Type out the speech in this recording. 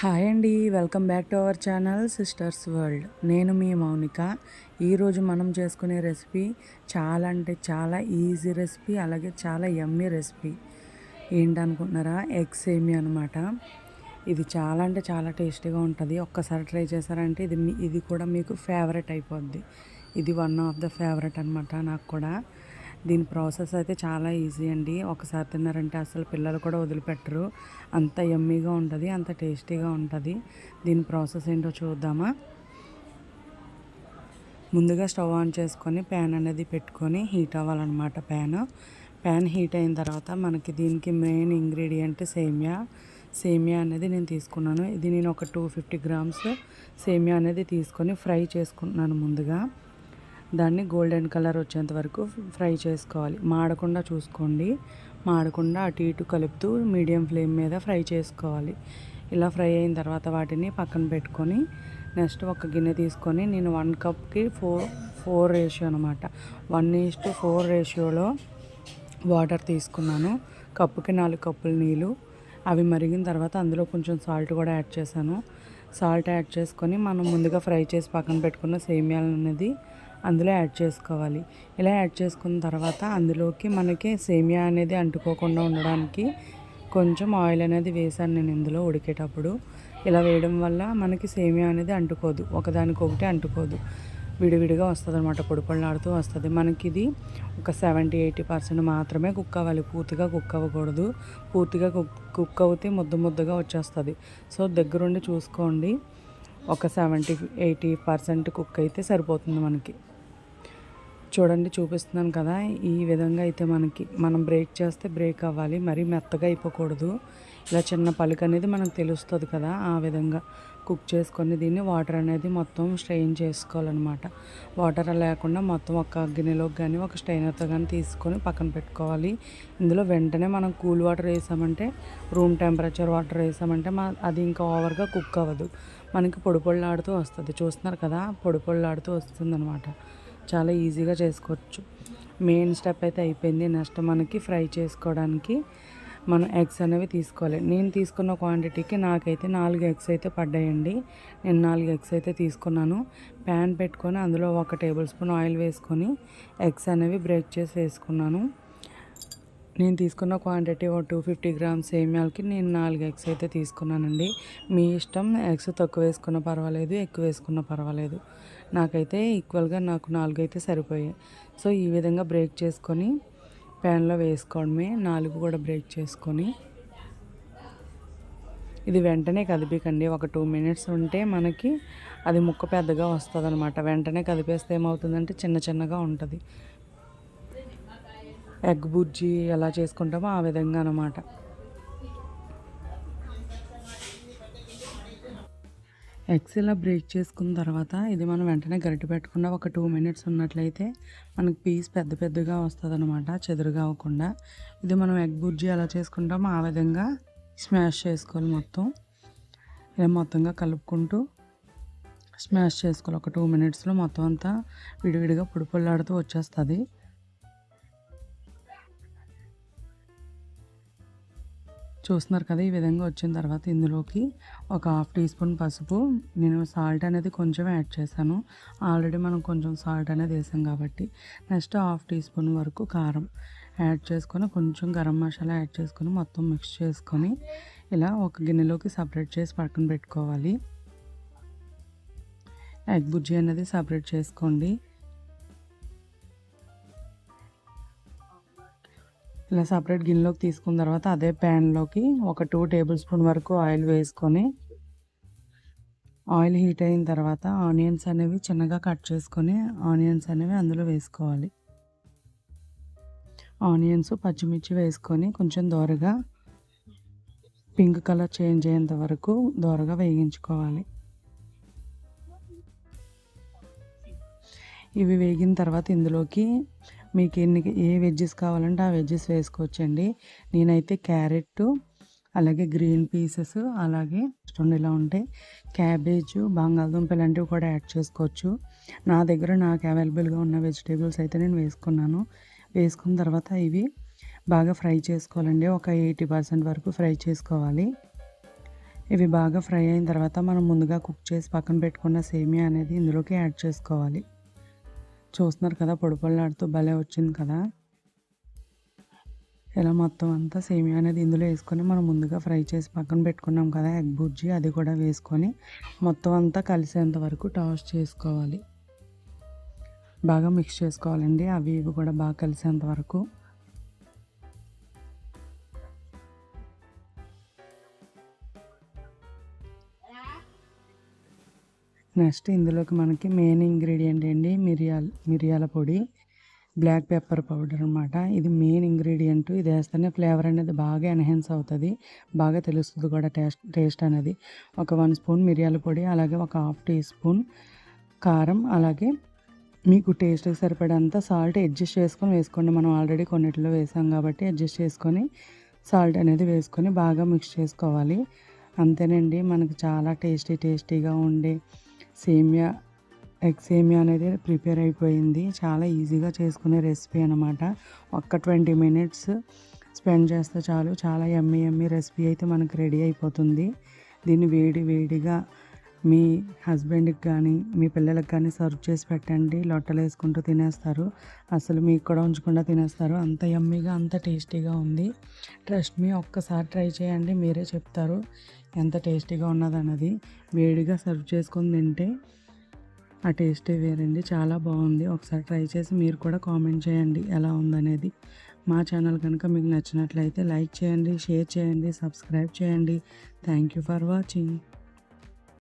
Hi అండి, welcome back to our channel sisters world. నేను మీ మౌనిక. ఈరోజు మనం చేసుకునే రెసిపీ చాలా అంటే చాలా ఈజీ రెసిపీ, అలాగే చాలా యమ్మీ రెసిపీ. ఏంటనుకుంటున్నారా? ఎగ్ సేమియా అనమాట. ఇది చాలా అంటే చాలా టేస్టీగా ఉంటుంది. ఒక్కసారి ట్రై చేశారంటే ఇది కూడా మీకు ఫేవరెట్ అయిపోద్ది. ఇది వన్ ఆఫ్ ద ఫేవరెట్ అనమాట నాకు కూడా. దీని ప్రాసెస్ అయితే చాలా ఈజీ అండి. ఒకసారి తిన్నారంటే అసలు పిల్లలు కూడా వదిలిపెట్టరు. అంత యమ్మీగా ఉంటుంది, అంత టేస్టీగా ఉంటుంది. దీని ప్రాసెస్ ఏంటో చూద్దామా? ముందుగా స్టవ్ ఆన్ చేసుకొని ప్యాన్ అనేది పెట్టుకొని హీట్ అవ్వాలన్నమాట. ప్యాన్ హీట్ అయిన తర్వాత మనకి దీనికి మెయిన్ ఇంగ్రీడియంట్ సేమియా అనేది నేను తీసుకున్నాను. ఇది నేను ఒక 250 గ్రామ్స్ సేమియా అనేది తీసుకొని ఫ్రై చేసుకుంటున్నాను. ముందుగా దాన్ని గోల్డెన్ కలర్ వచ్చేంత వరకు ఫ్రై చేసుకోవాలి. మాడకుండా చూసుకోండి. మాడకుండా అటు ఇటు కలుపుతూ మీడియం ఫ్లేమ్ మీద ఫ్రై చేసుకోవాలి. ఇలా ఫ్రై అయిన తర్వాత వాటిని పక్కన పెట్టుకొని నెక్స్ట్ ఒక గిన్నె తీసుకొని నేను 1 కప్కి 4 రేషియో అనమాట. 1:4 రేషియోలో వాటర్ తీసుకున్నాను. కప్పుకి 4 కప్పులు నీళ్ళు. అవి మరిగిన తర్వాత అందులో కొంచెం సాల్ట్ కూడా యాడ్ చేశాను. సాల్ట్ యాడ్ చేసుకొని మనం ముందుగా ఫ్రై చేసి పక్కన పెట్టుకున్న సేమియాలు అనేది అందులో యాడ్ చేసుకోవాలి. ఇలా యాడ్ చేసుకున్న తర్వాత అందులోకి మనకి సేమియా అనేది అంటుకోకుండా ఉండడానికి కొంచెం ఆయిల్ అనేది వేసాను నేను ఇందులో ఉడికేటప్పుడు. ఇలా వేయడం వల్ల మనకి సేమియా అనేది అంటుకోదు, ఒకదానికొకటి అంటుకోదు, విడివిడిగా వస్తుంది అనమాట, పొడిపొళ్ళాడుతూ వస్తుంది. మనకి ఇది ఒక 70-80% మాత్రమే కుక్ అవ్వాలి, పూర్తిగా కుక్ అవ్వకూడదు. పూర్తిగా కుక్ అవుతే ముద్దగా వచ్చేస్తుంది. సో దగ్గరుండి చూసుకోండి. ఒక 70-80% కుక్ అయితే సరిపోతుంది మనకి. చూడండి, చూపిస్తున్నాను కదా, ఈ విధంగా అయితే మనం బ్రేక్ చేస్తే బ్రేక్ అవ్వాలి, మరీ మెత్తగా అయిపోకూడదు. ఇలా చిన్న పలుకు అనేది మనకు తెలుస్తుంది కదా, ఆ విధంగా కుక్ చేసుకొని దీన్ని వాటర్ అనేది మొత్తం స్ట్రెయిన్ చేసుకోవాలన్నమాట. వాటర్ లేకుండా మొత్తం ఒక గిన్నెలోకి కానీ ఒక స్ట్రైనర్తో కానీ తీసుకొని పక్కన పెట్టుకోవాలి. ఇందులో వెంటనే మనం కూల్ వాటర్ వేసామంటే, రూమ్ టెంపరేచర్ వాటర్ వేసామంటే అది ఇంకా ఓవర్గా కుక్ అవ్వదు, మనకి పొడిపొళ్ళాడుతూ వస్తుంది. చూస్తున్నారు కదా, పొడిపొళ్ళాడుతూ వస్తుంది అనమాట. చాలా ఈజీగా చేసుకోవచ్చు. మెయిన్ స్టెప్ అయితే అయిపోయింది. నెక్స్ట్ మనకి ఫ్రై చేసుకోవడానికి మనం ఎగ్స్ అనేవి తీసుకోవాలి. నేను తీసుకున్న క్వాంటిటీకి నాకైతే 4 ఎగ్స్ అయితే పడ్డాయండి. నేను 4 ఎగ్స్ అయితే తీసుకున్నాను. ప్యాన్ పెట్టుకొని అందులో 1 టేబుల్ స్పూన్ ఆయిల్ వేసుకొని ఎగ్స్ అనేవి బ్రేక్ చేసి వేసుకున్నాను. నేను తీసుకున్న క్వాంటిటీ ఒక 250 గ్రామ్స్ సేమియాలకి నేను 4 ఎగ్స్ అయితే తీసుకున్నానండి. మీ ఇష్టం, ఎగ్స్ తక్కువ వేసుకున్న పర్వాలేదు, ఎక్కువ వేసుకున్న పర్వాలేదు. నాకైతే ఈక్వల్గా 4 అయితే సరిపోయాయి. సో ఈ విధంగా బ్రేక్ చేసుకొని ప్యాన్లో వేసుకోవడమే. 4 కూడా బ్రేక్ చేసుకొని ఇది వెంటనే కదిపికండి. ఒక 2 మినిట్స్ ఉంటే మనకి అది ముక్క పెద్దగా వస్తుంది అనమాట. వెంటనే కదిపేస్తే ఏమవుతుందంటే చిన్నగా ఉంటుంది. ఎగ్ బుర్జీ ఎలా చేసుకుంటామో ఆ విధంగా అనమాట. ఎగ్స్ ఇలా బ్రేక్ చేసుకున్న తర్వాత ఇది మనం వెంటనే గరిటె పెట్టకుండా ఒక 2 మినిట్స్ ఉన్నట్లయితే మనకి పీస్ పెద్దగా వస్తుంది అనమాట, చెదురుగా అవ్వకుండా. ఇది మనం ఎగ్ బుర్జీ ఎలా చేసుకుంటామో ఆ విధంగా స్మాష్ చేసుకోవాలి. ఇలా మొత్తంగా కలుపుకుంటూ స్మాష్ చేసుకోవాలి. ఒక 2 మినిట్స్లో మొత్తం అంతా విడివిడిగా పొడిపొళ్ళాడుతూ వచ్చేస్తుంది. చూస్తున్నారు కదా, ఈ విధంగా వచ్చిన తర్వాత ఇందులోకి ఒక 1/2 టీ స్పూన్ పసుపు, నేను సాల్ట్ అనేది కొంచెం యాడ్ చేశాను. ఆల్రెడీ మనం కొంచెం సాల్ట్ అనేది వేసాం కాబట్టి. నెక్స్ట్ 1/2 టీ స్పూన్ వరకు కారం యాడ్ చేసుకొని కొంచెం గరం మసాలా యాడ్ చేసుకొని మొత్తం మిక్స్ చేసుకొని ఇలా ఒక గిన్నెలోకి సపరేట్ చేసి పక్కన పెట్టుకోవాలి. ఎగ్ బుర్జీ అనేది సపరేట్ చేసుకోండి. ఇలా సపరేట్ గిన్నెలోకి తీసుకున్న తర్వాత అదే ప్యాన్లోకి ఒక 2 టేబుల్ స్పూన్ వరకు ఆయిల్ వేసుకొని, ఆయిల్ హీట్ అయిన తర్వాత ఆనియన్స్ అనేవి చిన్నగా కట్ చేసుకొని ఆనియన్స్ అనేవి అందులో వేసుకోవాలి. ఆనియన్స్, పచ్చిమిర్చి వేసుకొని కొంచెం దోరగా పింక్ కలర్ చేంజ్ అయ్యేంత వరకు దోరగా వేగించుకోవాలి. ఇవి వేగిన తర్వాత ఇందులోకి మీకు ఏ వెజ్జెస్ కావాలంటే ఆ వెజ్జెస్ వేసుకోవచ్చండి. నేనైతే క్యారెట్, అలాగే గ్రీన్ పీసెస్, అలాగే ఇలా ఉంటాయి క్యాబేజ్, బంగాళదుంప ఇలాంటివి కూడా యాడ్ చేసుకోవచ్చు. నా దగ్గర నాకు అవైలబుల్గా ఉన్న వెజిటేబుల్స్ అయితే నేను వేసుకున్నాను. వేసుకున్న తర్వాత ఇవి బాగా ఫ్రై చేసుకోవాలండి. ఒక 80% వరకు ఫ్రై చేసుకోవాలి. ఇవి బాగా ఫ్రై అయిన తర్వాత మనం ముందుగా కుక్ చేసి పక్కన పెట్టుకున్న సేమియా అనేది ఇందులోకి యాడ్ చేసుకోవాలి. చూస్తున్నారు కదా, పొడి పొడిలాడుతూ భలే వచ్చింది కదా. ఇలా మొత్తం అంతా సేమియా అనేది ఇందులో వేసుకొని మనం ముందుగా ఫ్రై చేసి పక్కన పెట్టుకున్నాం కదా ఎగ్ బుర్జీ, అది కూడా వేసుకొని మొత్తం అంతా కలిసేంత వరకు టాస్ చేసుకోవాలి. బాగా మిక్స్ చేసుకోవాలండి, అవి ఇవి కూడా బాగా కలిసేంత వరకు. నెక్స్ట్ ఇందులోకి మనకి మెయిన్ ఇంగ్రీడియంట్ అండి మిరియాల పొడి, బ్లాక్ పెప్పర్ పౌడర్ అనమాట. ఇది మెయిన్ ఇంగ్రీడియంట్. ఇది వేస్తేనే ఫ్లేవర్ అనేది బాగా ఎన్హాన్స్ అవుతుంది, బాగా తెలుస్తుంది కూడా టేస్ట్ అనేది. ఒక 1 స్పూన్ మిరియాల పొడి, అలాగే ఒక 1/2 టీ స్పూన్ కారం, అలాగే మీకు టేస్ట్కి సరిపడంత సాల్ట్ అడ్జస్ట్ చేసుకొని వేసుకోండి. మనం ఆల్రెడీ కొన్నిటిలో వేసాం కాబట్టి అడ్జస్ట్ చేసుకొని సాల్ట్ అనేది వేసుకొని బాగా మిక్స్ చేసుకోవాలి. అంతేనండి, మనకి చాలా టేస్టీగా ఉండే ఎగ్ సేమియా అనేది ప్రిపేర్ అయిపోయింది. చాలా ఈజీగా చేసుకునే రెసిపీ అనమాట. ఒక్క 20 మినిట్స్ స్పెండ్ చేస్తే చాలు, చాలా యమ్మీ రెసిపీ అయితే మనకు రెడీ అయిపోతుంది. దీన్ని వేడిగా మీ హస్బెండ్కి కానీ మీ పిల్లలకి కానీ సర్వ్ చేసి పెట్టండి. లొట్టలు వేసుకుంటూ తినేస్తారు, అసలు మీకు కూడా ఉంచకుండా తినేస్తారు. అంత యమ్మీగా అంత టేస్టీగా ఉంది. ట్రస్ట్ మీ, ఒక్కసారి ట్రై చేయండి, మీరే చెప్తారు ఎంత టేస్టీగా ఉన్నదన్నది. వేడిగా సర్వ్ చేసుకొని తింటే ఆ టేస్టే వేరండి, చాలా బాగుంది. ఒకసారి ట్రై చేసి మీరు కూడా కామెంట్ చేయండి ఎలా ఉందనేది. మా ఛానల్ కనుక మీకు నచ్చినట్లయితే లైక్ చేయండి, షేర్ చేయండి, సబ్స్క్రైబ్ చేయండి. Thank you for watching.